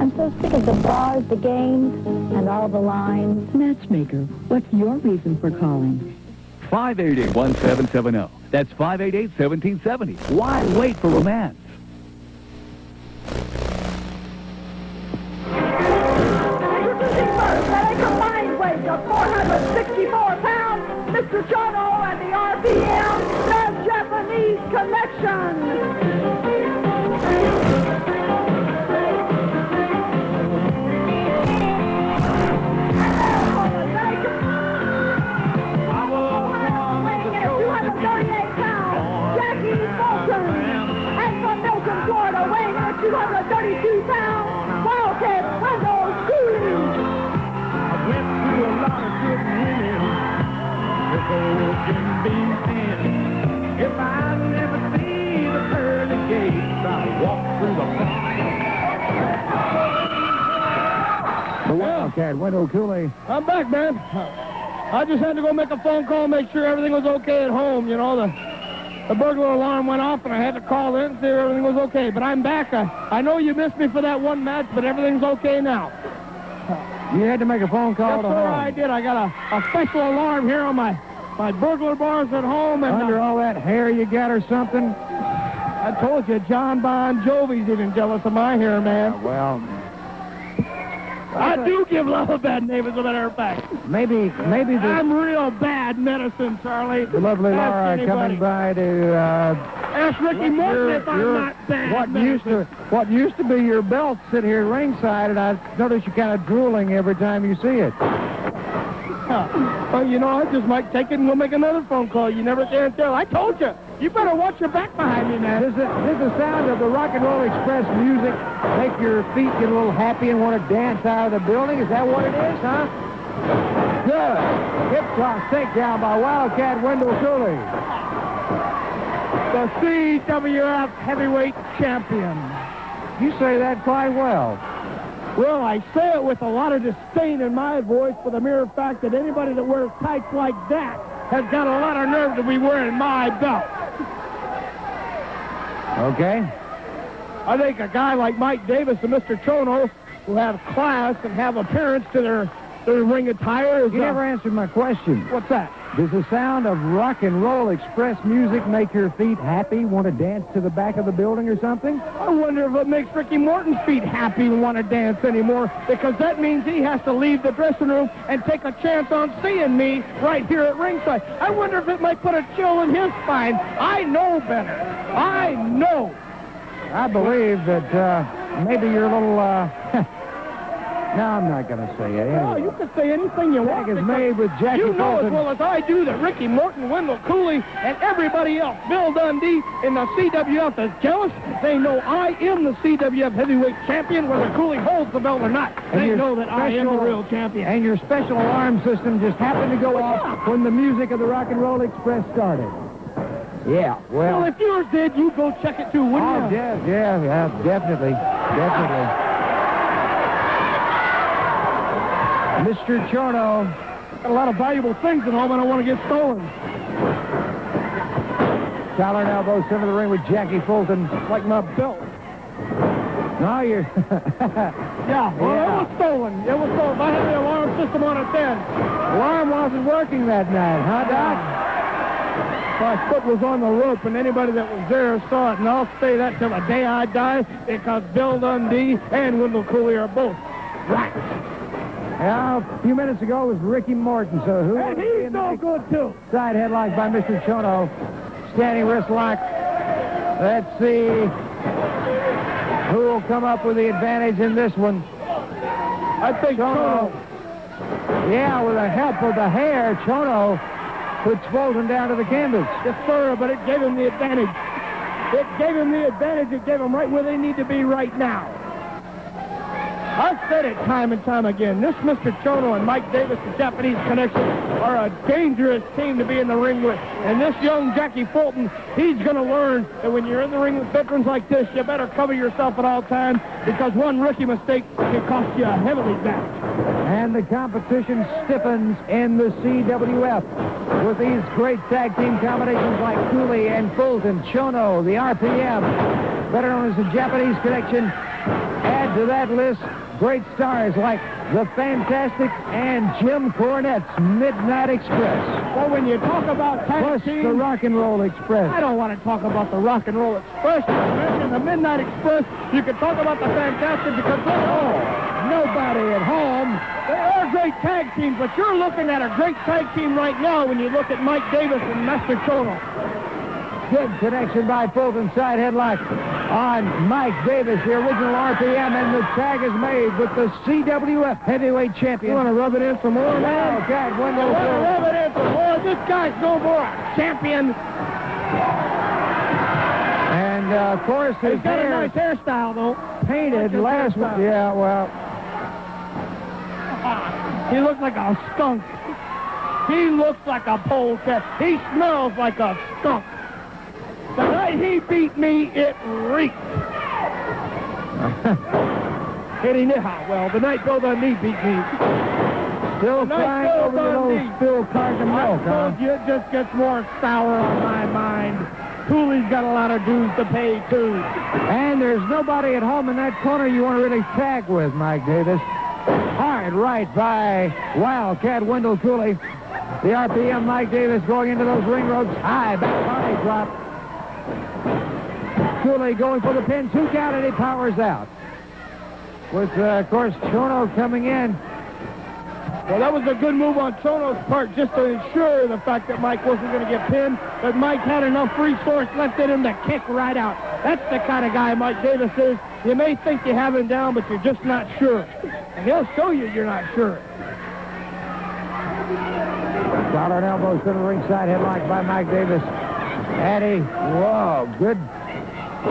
I'm so sick of the bars, the games, and all the lines.
Matchmaker, what's your reason for calling?
588-1770. That's 588-1770. Why wait for romance?
Introducing first at a combined weight of 464 pounds, Mr. Chono and the RPM, the Japanese Connection. Florida, weighing at 232 pounds, Wildcat Wendell Cooley.
I went through a lot of good women before can be seen. If I never see the pearly gates, I'll walk through the
The Wildcat Wendell Cooley.
I'm back, man. I just had to go make a phone call, make sure everything was okay at home. You know, the burglar alarm went off, and I had to call in and see if everything was okay. But I'm back. I know you missed me for that one match, but everything's okay now.
You had to make a phone call to home.
I did. I got a special alarm here on my burglar bars at home. And
under all that hair you got or something?
I told you, John Bon Jovi's even jealous of my hair, man.
Well,
I do give love a bad neighbors a matter of fact.
Maybe
I'm real bad medicine, Charlie.
The lovely Laura coming by to
ask Ricky Morton if I'm not bad medicine.
What used to be your belt sit here ringside, and I notice you kind of drooling every time you see it.
Well, you know, I just might take it and we'll make another phone call. You never dare tell. I told you. You better watch your back behind me, man.
Does the sound of the Rock and Roll Express music make your feet get a little happy and want to dance out of the building? Is that what it is, huh? Good. Cross takedown by Wildcat Wendell Cooley.
The CWF heavyweight champion.
You say that quite well.
Well, I say it with a lot of disdain in my voice for the mere fact that anybody that wears tights like that has got a lot of nerve to be wearing my belt.
Okay.
I think a guy like Mike Davis and Mr. Chono, who have class and have appearance to their ring attire.
You never answered my question.
What's that?
Does the sound of rock and roll express music make your feet happy, want to dance to the back of the building or something?
I wonder if it makes Ricky Morton's feet happy and want to dance anymore, because that means he has to leave the dressing room and take a chance on seeing me right here at ringside. I wonder if it might put a chill in his spine. I know better. I know.
I believe that maybe you're a little... No, I'm not going to say it.
No, you can say anything you want.
Tag is made with Jackie
You know
Fulton.
as well as I do that Ricky Morton, Wendell Cooley, and everybody else, Bill Dundee in the CWF is jealous. They know I am the CWF heavyweight champion, whether Cooley holds the belt or not. They know that I am the real champion.
And your special alarm system just happened to go off when the music of the Rock and Roll Express started. Yeah, well...
Well, if yours did, you'd go check it too, wouldn't you?
Yeah, definitely. Mr. Chono.
Got a lot of valuable things at home I don't want to get stolen.
Collar and elbow, center of the ring with Jackie Fulton.
Like my belt.
No, you're...
Yeah, well, it was stolen. It was stolen. I had the alarm system on it then.
Alarm wasn't working that night, huh, Doc?
My foot was on the rope, and anybody that was there saw it, and I'll say that till the day I die, because Bill Dundee and Wendell Cooley are both right.
Now, a few minutes ago was Ricky Morton, so who...
And he's no good, too.
Side headlock by Mr. Chono. Standing wrist lock. Let's see who will come up with the advantage in this one.
I think Chono.
Yeah, with the help of the hair, Chono puts Fulton down to the canvas.
Yes, sir, but it gave him the advantage. It gave him the advantage. It gave him right where they need to be right now. I've said it time and time again. This Mr. Chono and Mike Davis, the Japanese connection, are a dangerous team to be in the ring with. And this young Jackie Fulton, he's going to learn that when you're in the ring with veterans like this, you better cover yourself at all times, because one rookie mistake can cost you a heavily match.
And the competition stiffens in the CWF with these great tag team combinations like Cooley and Fulton, Chono, the RPM, better known as the Japanese connection. Add to that list great stars like the Fantastic and Jim Cornette's Midnight Express.
Well, when you talk about tag team,
the Rock and Roll Express.
I don't want to talk about the Rock and Roll Express. You mentioned the Midnight Express. You can talk about the Fantastic, because nobody at home. They are great tag teams, but you're looking at a great tag team right now when you look at Mike Davis and Master Chono.
Good connection by Fulton, side headlock on Mike Davis, the original RPM, and the tag is made with the CWF heavyweight champion.
You want to rub it in some more, man?
Okay, Wendell.
Rub it in some more. This guy's no more a champion.
And, of course, his
he's got a nice hairstyle, though.
Painted last week. Yeah, well.
He looks like a skunk. He looks like a polecat. He smells like a skunk. The night he beat me, it reeked. Well, the night Bill Dundee beat me.
Still crying over the little spilled carton of milk, huh?
I told you, it just gets more sour on my mind. Cooley's got a lot of dues to pay, too.
And there's nobody at home in that corner you want to really tag with, Mike Davis. Hard right by Wildcat Wendell Cooley. The RPM Mike Davis going into those ring ropes. High back body drop. Cooley going for the pin. 2 count, and he powers out. With, of course, Chono coming in.
Well, that was a good move on Chono's part, just to ensure the fact that Mike wasn't going to get pinned, but Mike had enough resource left in him to kick right out. That's the kind of guy Mike Davis is. You may think you have him down, but you're just not sure. And he'll show you you're not sure.
Collar and elbows to the ringside headlock by Mike Davis. Addy, whoa, good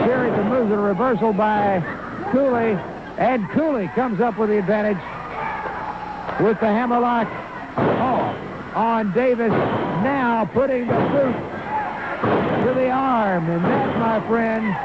series of moves and a reversal by Cooley. And Cooley comes up with the advantage with the hammerlock. on Davis. Now putting the boot to the arm. And that, my friend,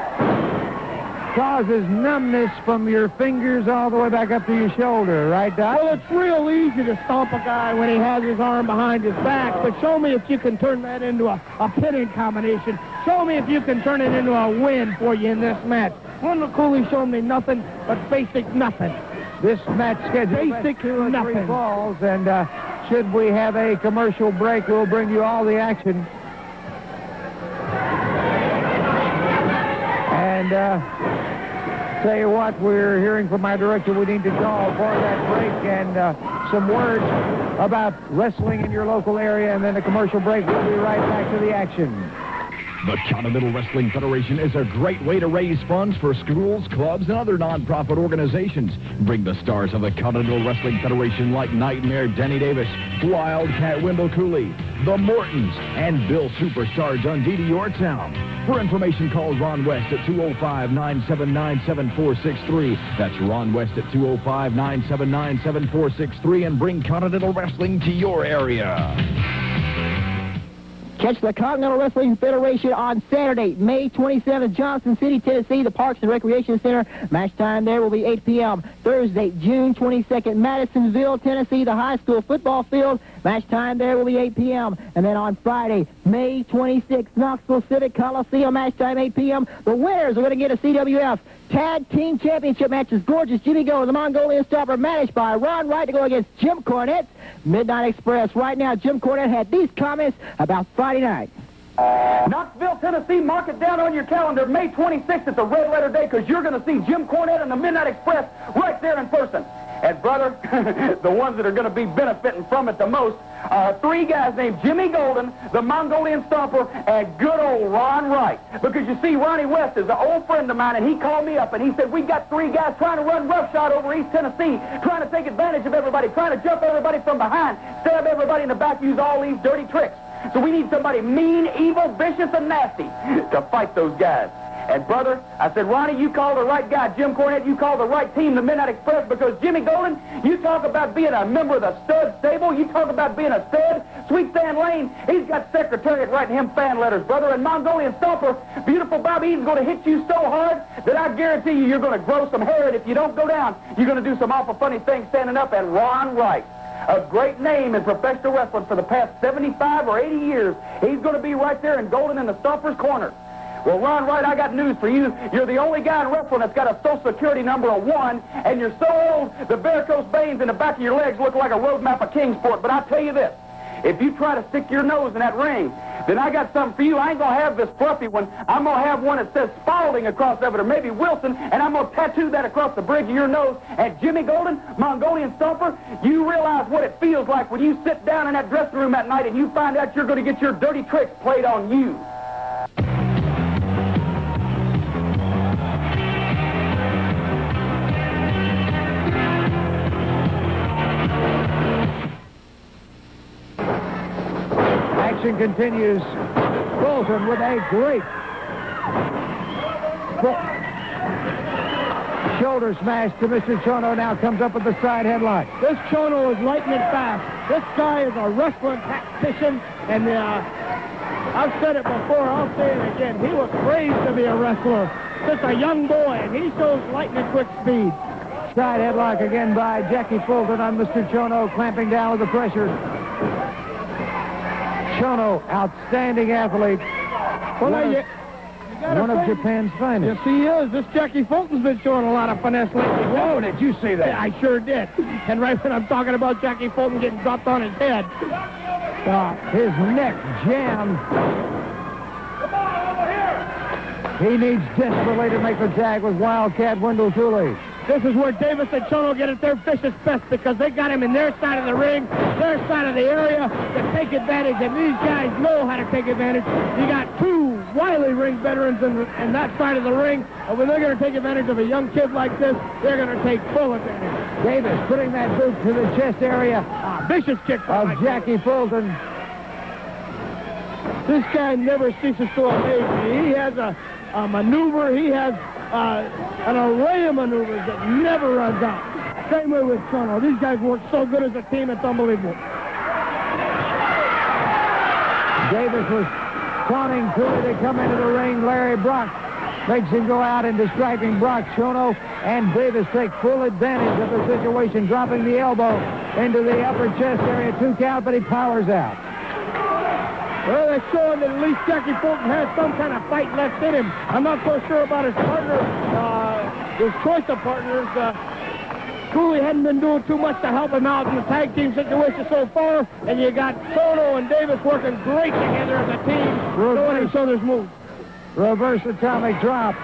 causes numbness from your fingers all the way back up to your shoulder, right, Doc?
Well, it's real easy to stomp a guy when he has his arm behind his back, but show me if you can turn that into a pinning combination. Show me if you can turn it into a win for you in this match. Wendell Cooley showed me nothing but basic nothing.
This match schedule
Basic
2 or 3
nothing.
balls, and should we have a commercial break, we'll bring you all the action. And tell you what, we're hearing from my director we need to call for that break and some words about wrestling in your local area, and then a commercial break. We'll be right back to the action.
The Continental Wrestling Federation is a great way to raise funds for schools, clubs, and other non-profit organizations. Bring the stars of the Continental Wrestling Federation like Nightmare Denny Davis, Wildcat Wendell Cooley, the Mortons, and Bill Superstar Dundee to your town. For information, call Ron West at 205-979-7463. That's Ron West at 205-979-7463, and bring Continental Wrestling to your area.
Catch the Continental Wrestling Federation on Saturday, May 27th, Johnson City, Tennessee, the Parks and Recreation Center. Match time there will be 8 p.m. Thursday, June 22nd, Madisonville, Tennessee, the high school football field. Match time there will be 8 p.m. And then on Friday, May 26th, Knoxville Civic Coliseum, match time 8 p.m. The winners are going to get a CWF Tag Team Championship matches. Gorgeous Jimmy Go, the Mongolian Stopper, managed by Ron Wright, to go against Jim Cornette. Midnight Express. Right now, Jim Cornette had these comments about Friday night.
Knoxville, Tennessee, mark it down on your calendar. May 26th, it's a red letter day because you're going to see Jim Cornette and the Midnight Express right there in person. And, brother, the ones that are going to be benefiting from it the most are 3 guys named Jimmy Golden, the Mongolian Stomper, and good old Ron Wright. Because, you see, Ronnie West is an old friend of mine, and he called me up, and he said, we got 3 guys trying to run roughshod over East Tennessee, trying to take advantage of everybody, trying to jump everybody from behind, stab everybody in the back, use all these dirty tricks. So we need somebody mean, evil, vicious, and nasty to fight those guys. And, brother, I said, Ronnie, you called the right guy. Jim Cornette, you called the right team, the Midnight Express, because Jimmy Golden, you talk about being a member of the stud stable. You talk about being a stud. Sweet Stan Lane, he's got Secretariat writing him fan letters, brother. And Mongolian Stomper, beautiful Bobby Eaton's going to hit you so hard that I guarantee you you're going to grow some hair. And if you don't go down, you're going to do some awful funny things standing up. And Ron Wright, a great name in professional wrestling for the past 75 or 80 years, he's going to be right there in Golden in the Stomper's corner. Well, Ron Wright, I got news for you. You're the only guy in wrestling that's got a Social Security number of 1, and you're so old, the varicose veins in the back of your legs look like a road map of Kingsport. But I'll tell you this, if you try to stick your nose in that ring, then I got something for you. I ain't going to have this fluffy one. I'm going to have one that says Spalding across of it, or maybe Wilson, and I'm going to tattoo that across the bridge of your nose. And Jimmy Golden, Mongolian Stomper, you realize what it feels like when you sit down in that dressing room that night and you find out you're going to get your dirty tricks played on you.
Action continues. Fulton with a great shoulder smash to Mr. Chono. Now comes up with the side headlock.
This Chono is lightning fast. This guy is a wrestling tactician, and I've said it before, I'll say it again. He was raised to be a wrestler. Just a young boy, and he shows lightning quick speed.
Side headlock again by Jackie Fulton on Mr. Chono, clamping down with the pressure. Chono, outstanding athlete.
Well,
one of Japan's finest.
Yes, he is. This Jackie Fulton's been showing a lot of finesse lately.
Whoa, did you see that?
Yeah, I sure did. And right when I'm talking about Jackie Fulton getting dropped on his head.
His neck jammed. He needs desperately to make the tag with Wildcat Wendell Cooley.
This is where Davis and Chono get at their vicious best because they got him in their side of the ring, their side of the area to take advantage, and these guys know how to take advantage. You got 2 wily ring veterans in that side of the ring, and when they're going to take advantage of a young kid like this, they're going to take full advantage.
Davis putting that boot to the chest area.
Vicious kick
of Jackie Fulton.
This guy never ceases to amaze me. He has a maneuver. He has an array of maneuvers that never runs out. Same way with Chono. These guys work so good as a team, it's unbelievable.
Davis was taunting Cooley to come into the ring. Larry Brock makes him go out and distracting Brock. Chono and Davis take full advantage of the situation, dropping the elbow into the upper chest area. 2 count, but he powers out.
Well, they're showing that at least Jackie Fulton has some kind of fight left in him. I'm not so sure about his partner, his choice of partners. Cooley hadn't been doing too much to help him out in the tag team situation so far, and you got Chono and Davis working great together as a team, showing each other's moves.
Reverse atomic drop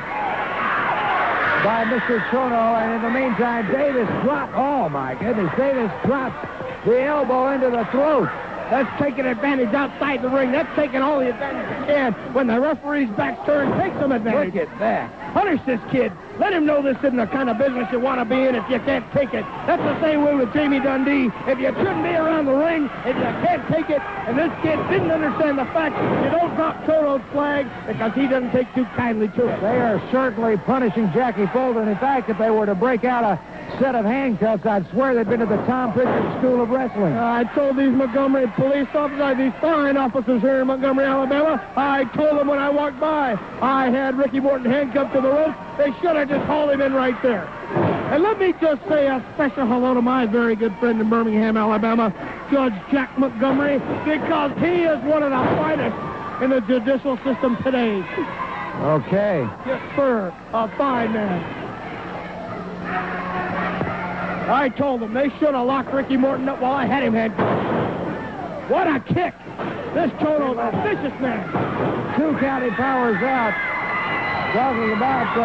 by Mr. Chono, and in the meantime, Davis dropped. Oh, my goodness. Davis dropped the elbow into the throat.
That's taking advantage outside the ring. That's taking all the advantage you can. When the referee's back's turned, take some advantage.
Look at that.
Punish this kid. Let him know this isn't the kind of business you want to be in if you can't take it. That's the same way with Jamie Dundee. If you shouldn't be around the ring, if you can't take it, and this kid didn't understand the fact, you don't drop Chono's flag because he doesn't take too kindly to it.
They are certainly punishing Jackie Fulton. In fact, if they were to break out a set of handcuffs, I'd swear they'd been to the Tom Pritchard School of Wrestling.
I told these Montgomery police officers, these fine officers here in Montgomery, Alabama, I told them when I walked by, I had Ricky Morton handcuffed to the rope. They should have just hauled him in right there. And let me just say a special hello to my very good friend in Birmingham, Alabama, Judge Jack Montgomery, because he is one of the finest in the judicial system today.
Okay.
Yes, sir. A fine man. I told them they should have locked Ricky Morton up while I had him handcuffed. What a kick. This Chono's a vicious man.
2 count, he powers out. Talking about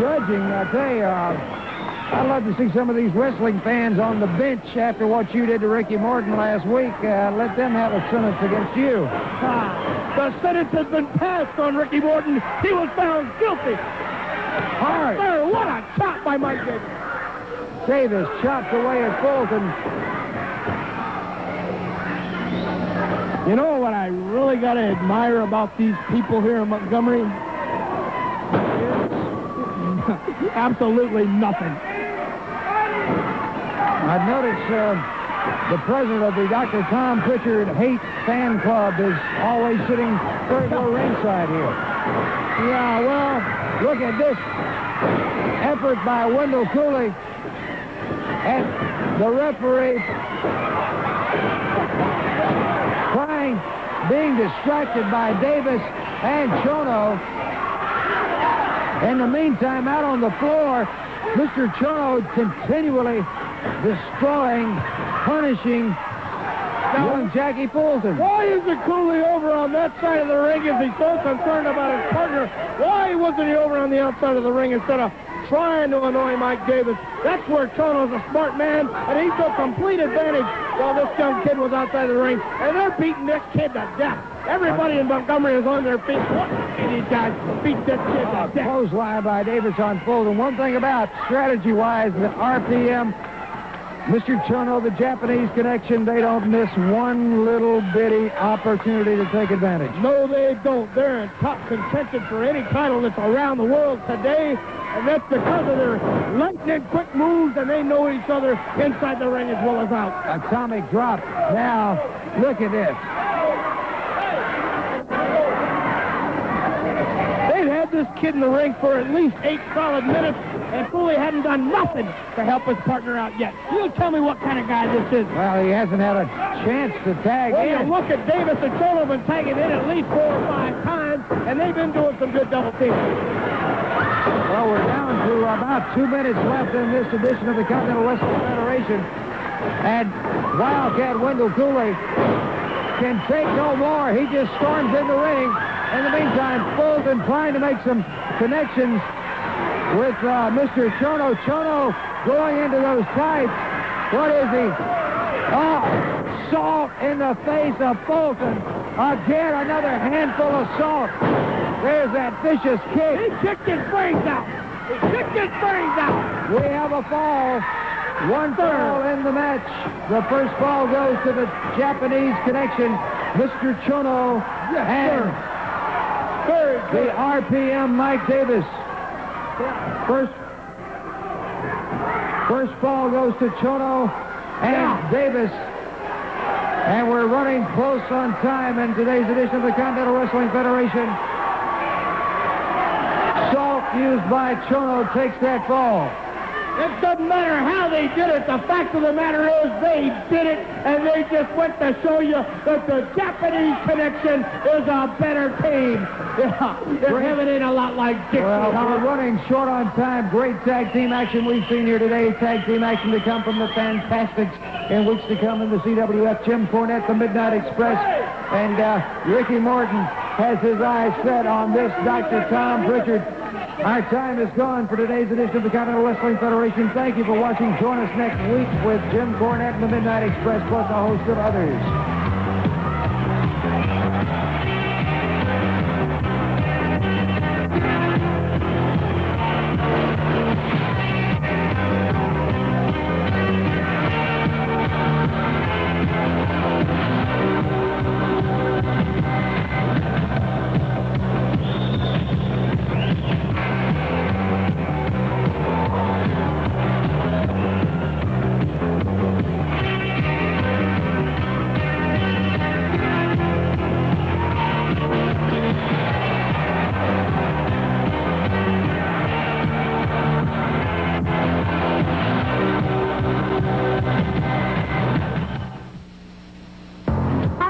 judging, I tell you, I'd love to see some of these wrestling fans on the bench after what you did to Ricky Morton last week. Let them have a sentence against you.
The sentence has been passed on Ricky Morton. He was found guilty.
Hard.
Sir, what a chop by Mike Davis.
Davis chops away at Fulton.
You know what I really got to admire about these people here in Montgomery? Absolutely nothing.
I've noticed the president of the Dr. Tom Pritchard Hate Fan Club is always sitting very well ringside here.
Yeah, well,
look at this effort by Wendell Cooley. And the referee being distracted by Davis and Chono. In the meantime, out on the floor, Mr. Chono continually destroying, punishing young Jackie Fulton.
Why isn't Cooley over on that side of the ring if he's so concerned about his partner? Why wasn't he over on the outside of the ring instead of trying to annoy Mike Davis? That's where Chono's a smart man, and he took complete advantage while this young kid was outside of the ring. And they're beating this kid to death. Everybody in Montgomery is on their feet. What these guys beat this kid to death.
Clothesline by Davis on Fulton. One thing about strategy-wise, the RPM, Mr. Chono, the Japanese connection, they don't miss one little bitty opportunity to take advantage.
No, they don't. They're in top contention for any title that's around the world today, and that's because of their lightning quick moves, and they know each other inside the ring as well as out.
Atomic drop. Now, look at this.
They've had this kid in the ring for at least 8 solid minutes, and Cooley hadn't done nothing to help his partner out yet. You tell me what kind of guy this is.
Well, he hasn't had a chance to tag in.
You look at Davis and Chono have been tagging in at least 4 or 5 times, and they've been doing some good double teams.
Well, we're down to about 2 minutes left in this edition of the Continental Wrestling Federation, and Wildcat Wendell Cooley can take no more. He just storms in the ring. In the meantime, Fulton trying to make some connections with Mr. Chono. Chono going into those tights. What is he? Oh, salt in the face of Fulton. Again, another handful of salt. There's that vicious kick.
He kicked his brains out. He kicked his brains out.
We have a fall. 1 fall in the match. The first fall goes to the Japanese connection, Mr. Chono, and the RPM Mike Davis. First fall goes to Chono and Davis. And we're running close on time in today's edition of the Continental Wrestling Federation. Salt used by Chono takes that fall.
It doesn't matter how they did it. The fact of the matter is they did it, and they just went to show you that the Japanese connection is a better team. Yeah, it's evident a lot like Dixie.
Well, we're running short on time. Great tag team action we've seen here today. Tag team action to come from the Fantastics in weeks to come in the CWF. Jim Cornette, the Midnight Express, and Ricky Morton has his eyes set on this Dr. Tom Pritchard. Our time is gone for today's edition of the Continental Wrestling Federation. Thank you for watching. Join us next week with Jim Cornette and the Midnight Express, plus a host of others.